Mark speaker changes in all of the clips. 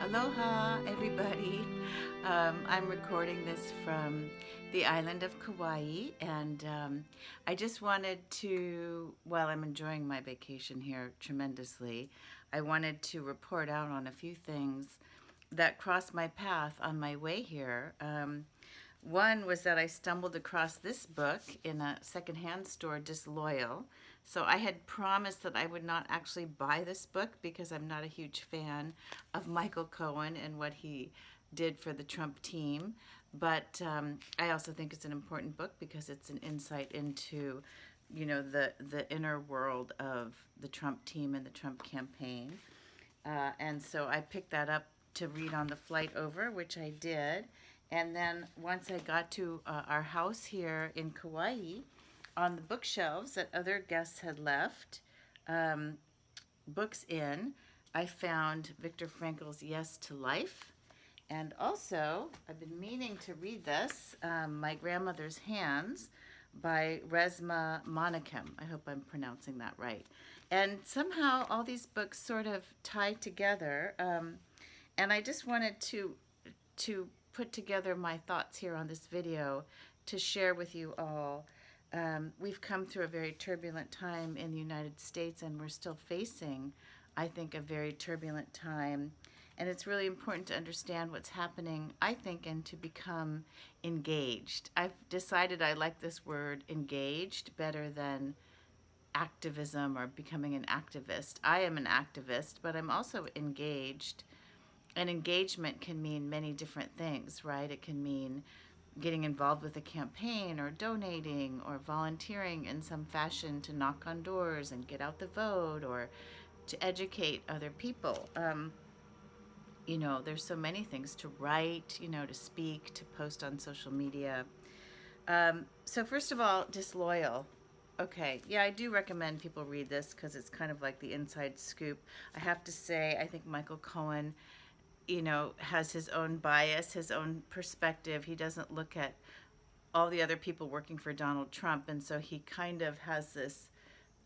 Speaker 1: Aloha, everybody. I'm recording this from the island of Kauai, and I just wanted to, while I'm enjoying my vacation here tremendously, I wanted to report out on a few things that crossed my path on my way here. One was that I stumbled across this book in a secondhand store, Disloyal. So I had promised that I would not actually buy this book because I'm not a huge fan of Michael Cohen and what he did for the Trump team. But I also think it's an important book because it's an insight into, the inner world of the Trump team and the Trump campaign. And so I picked that up to read on the flight over, which I did. And then once I got to our house here in Kauai, on the bookshelves that other guests had left books in, I found Viktor Frankl's Yes to Life. And also, I've been meaning to read this, My Grandmother's Hands by Resmaa Menakem. I hope I'm pronouncing that right. And somehow all these books sort of tie together. And I just wanted to put together my thoughts here on this video to share with you all. We've come through a very turbulent time in the United States, and we're still facing, I think, a very turbulent time. And it's really important to understand what's happening, I think, and to become engaged. I've decided I like this word engaged better than activism or becoming an activist. I am an activist, but I'm also engaged. And engagement can mean many different things, right? It can mean getting involved with a campaign or donating or volunteering in some fashion to knock on doors and get out the vote or to educate other people. There's so many things to write, to speak, to post on social media. So first of all, Disloyal. Okay, yeah, I do recommend people read this because it's kind of like the inside scoop. I have to say, I think Michael Cohen, has his own bias, his own perspective. He doesn't look at all the other people working for Donald Trump, and so he kind of has this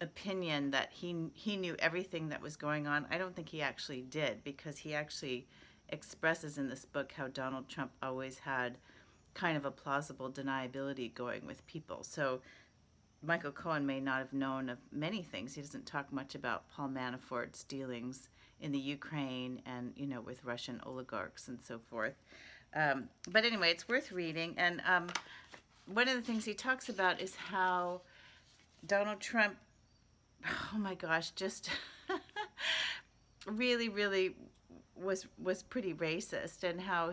Speaker 1: opinion that he knew everything that was going on. I don't think he actually did, because he actually expresses in this book how Donald Trump always had kind of a plausible deniability going with people. So Michael Cohen may not have known of many things. He doesn't talk much about Paul Manafort's dealings in the Ukraine and, with Russian oligarchs and so forth. But anyway, it's worth reading. And one of the things he talks about is how Donald Trump, oh my gosh, just really, really was pretty racist, and how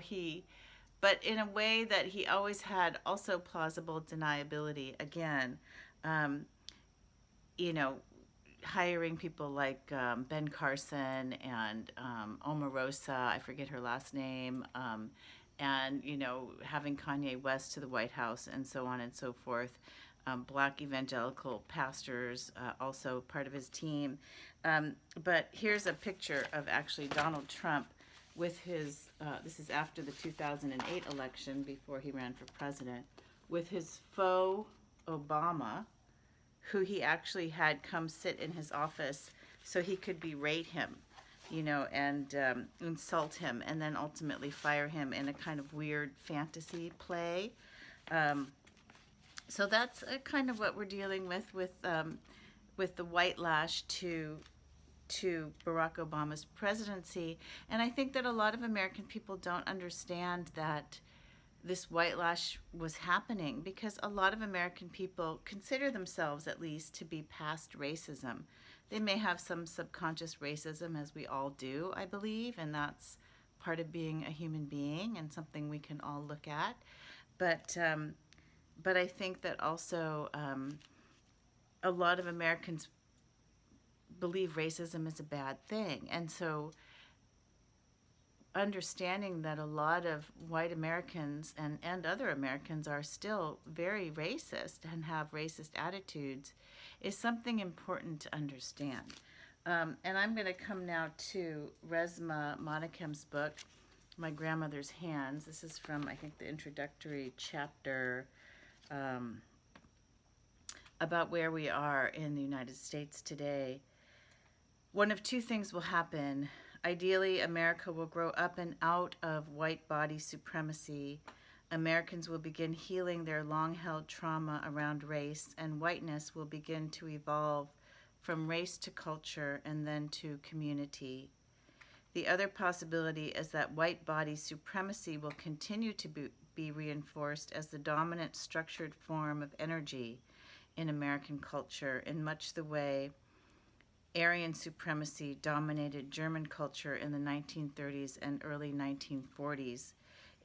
Speaker 1: but in a way that he always had also plausible deniability. Again, hiring people like Ben Carson and Omarosa, I forget her last name, and, having Kanye West to the White House and so on and so forth. Black evangelical pastors, also part of his team. But here's a picture of actually Donald Trump with his, this is after the 2008 election, before he ran for president, with his faux Obama, who he actually had come sit in his office so he could berate him, and insult him, and then ultimately fire him in a kind of weird fantasy play. So that's kind of what we're dealing with the whitelash to Barack Obama's presidency. And I think that a lot of American people don't understand that this whitelash was happening, because a lot of American people consider themselves, at least, to be past racism. They may have some subconscious racism, as we all do, I believe, and that's part of being a human being and something we can all look at. But I think that also a lot of Americans believe racism is a bad thing. And so understanding that a lot of white Americans and other Americans are still very racist and have racist attitudes is something important to understand. And I'm going to come now to Resmaa Menakem's book, My Grandmother's Hands. This is from, I think, the introductory chapter about where we are in the United States today. One of two things will happen Ideally, America will grow up and out of white body supremacy. Americans will begin healing their long held trauma around race, and whiteness will begin to evolve from race to culture and then to community. The other possibility is that white body supremacy will continue to be reinforced as the dominant structured form of energy in American culture, in much the way Aryan supremacy dominated German culture in the 1930s and early 1940s.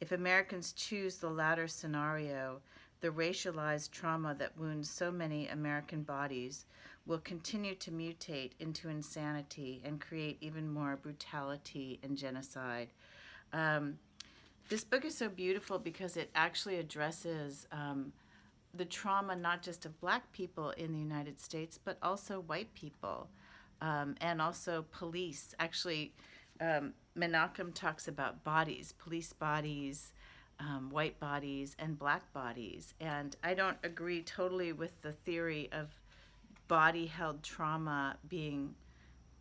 Speaker 1: If Americans choose the latter scenario, the racialized trauma that wounds so many American bodies will continue to mutate into insanity and create even more brutality and genocide. Um, this book is so beautiful because it actually addresses the trauma not just of black people in the United States, but also white people, and also police. Actually, Menakem talks about bodies, police bodies, white bodies, and black bodies. And I don't agree totally with the theory of body held trauma being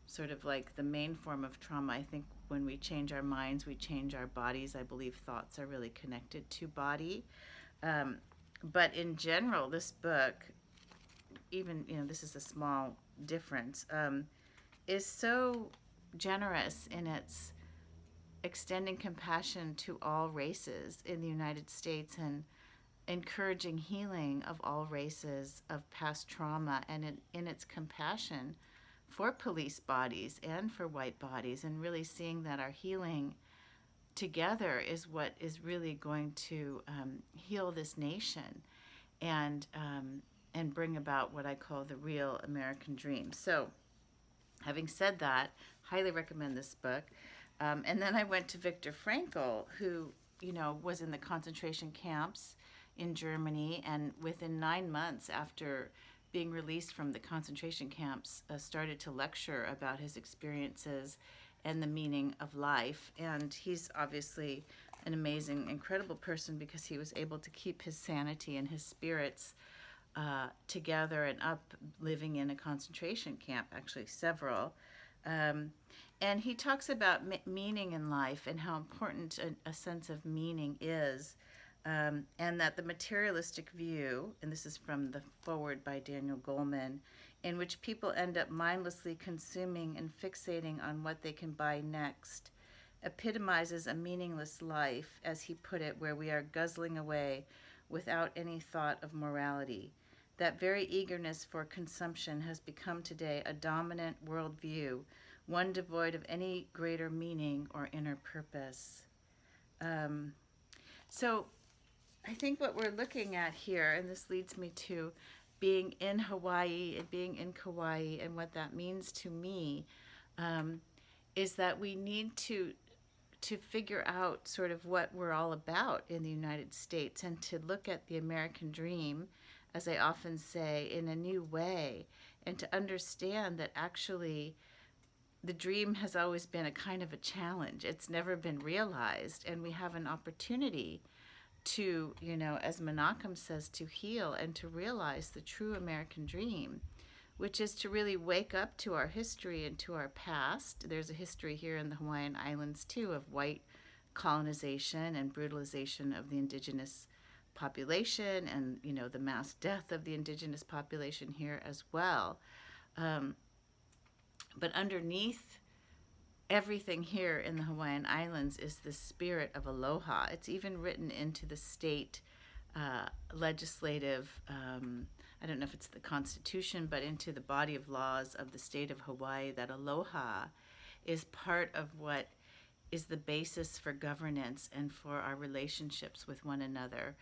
Speaker 1: sort of like the main form of trauma. I think when we change our minds, we change our bodies. I believe thoughts are really connected to body. Um, but in general, this book, even, this is a small difference, is so generous in its extending compassion to all races in the United States and encouraging healing of all races of past trauma, and in its compassion for police bodies and for white bodies, and really seeing that our healing together is what is really going to heal this nation and bring about what I call the real American dream. So, having said that, highly recommend this book. And then I went to Viktor Frankl, who was in the concentration camps in Germany, and within 9 months after being released from the concentration camps, started to lecture about his experiences and the meaning of life. And he's obviously an amazing, incredible person because he was able to keep his sanity and his spirits together and up, living in a concentration camp, actually several. And he talks about meaning in life and how important a sense of meaning is, and that the materialistic view, and this is from the foreword by Daniel Goleman, in which people end up mindlessly consuming and fixating on what they can buy next, epitomizes a meaningless life, as he put it, where we are guzzling away without any thought of morality. That very eagerness for consumption has become today a dominant worldview, one devoid of any greater meaning or inner purpose. So I think what we're looking at here, and this leads me to being in Hawaii and being in Kauai, and what that means to me, is that we need to figure out sort of what we're all about in the United States, and to look at the American dream, as I often say, in a new way, and to understand that actually the dream has always been a kind of a challenge. It's never been realized, and we have an opportunity to, as Menakem says, to heal and to realize the true American dream, which is to really wake up to our history and to our past. There's a history here in the Hawaiian Islands, too, of white colonization and brutalization of the indigenous population, and, the mass death of the indigenous population here as well. But underneath everything here in the Hawaiian Islands is the spirit of aloha. It's even written into the state legislative, I don't know if it's the Constitution, but into the body of laws of the state of Hawaii, that aloha is part of what is the basis for governance and for our relationships with one another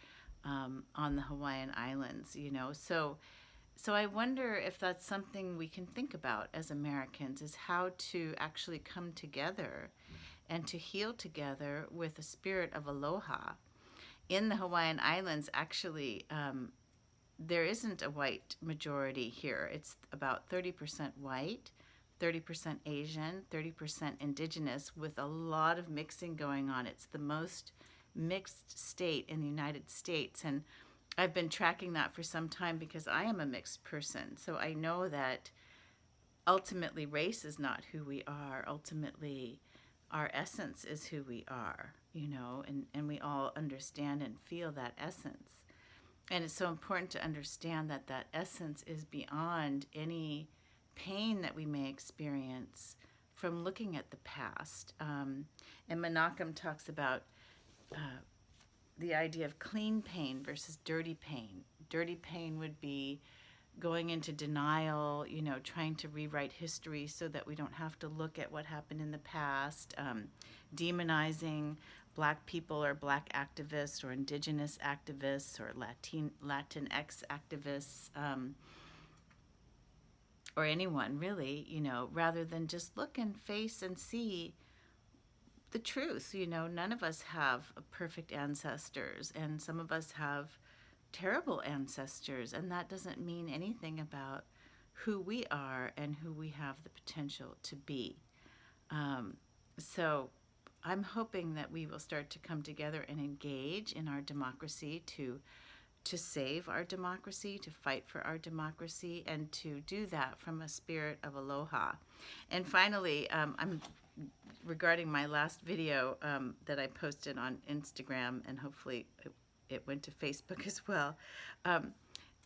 Speaker 1: on the Hawaiian Islands, So I wonder if that's something we can think about as Americans, is how to actually come together and to heal together with a spirit of aloha. In the Hawaiian Islands, actually, there isn't a white majority here. It's about 30% white, 30% Asian, 30% indigenous, with a lot of mixing going on. It's the most mixed state in the United States, and I've been tracking that for some time because I am a mixed person. So I know that ultimately race is not who we are. Ultimately, our essence is who we are, and we all understand and feel that essence. And it's so important to understand that that essence is beyond any pain that we may experience from looking at the past. And Menakem talks about the idea of clean pain versus dirty pain. Dirty pain would be going into denial, trying to rewrite history so that we don't have to look at what happened in the past, demonizing Black people or Black activists or Indigenous activists or Latinx activists, or anyone really, rather than just look and face and see the truth. None of us have perfect ancestors, and some of us have terrible ancestors, and that doesn't mean anything about who we are and who we have the potential to be. So I'm hoping that we will start to come together and engage in our democracy to save our democracy, to fight for our democracy, and to do that from a spirit of aloha. And finally, regarding my last video that I posted on Instagram, and hopefully it went to Facebook as well.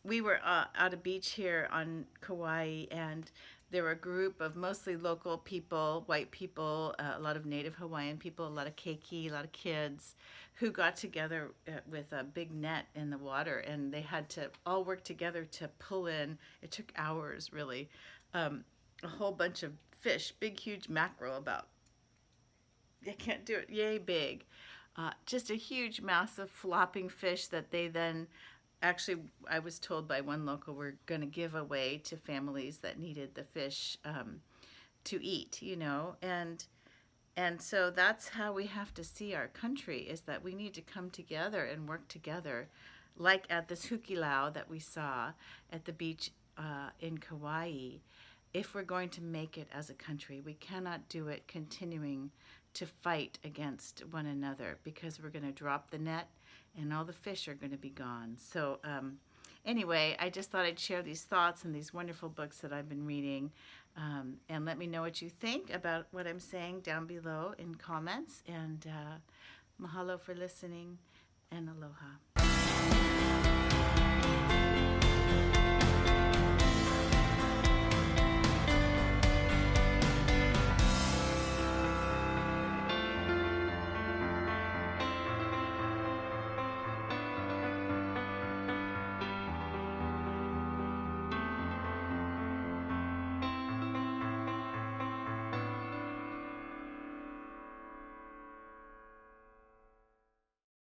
Speaker 1: We were at a beach here on Kauai, and there were a group of mostly local people, white people, a lot of Native Hawaiian people, a lot of keiki, a lot of kids, who got together with a big net in the water, and they had to all work together to pull in. It took hours, really, a whole bunch of fish, big, huge mackerel, about, I can't do it, yay big. Just a huge, massive, flopping fish that they then, actually, I was told by one local, were going to give away to families that needed the fish to eat, and so that's how we have to see our country, is that we need to come together and work together, like at this hukilau that we saw at the beach in Kauai. If we're going to make it as a country, we cannot do it continuing to fight against one another, because we're going to drop the net and all the fish are going to be gone. So anyway, I just thought I'd share these thoughts and these wonderful books that I've been reading, and let me know what you think about what I'm saying down below in comments. And mahalo for listening, and aloha.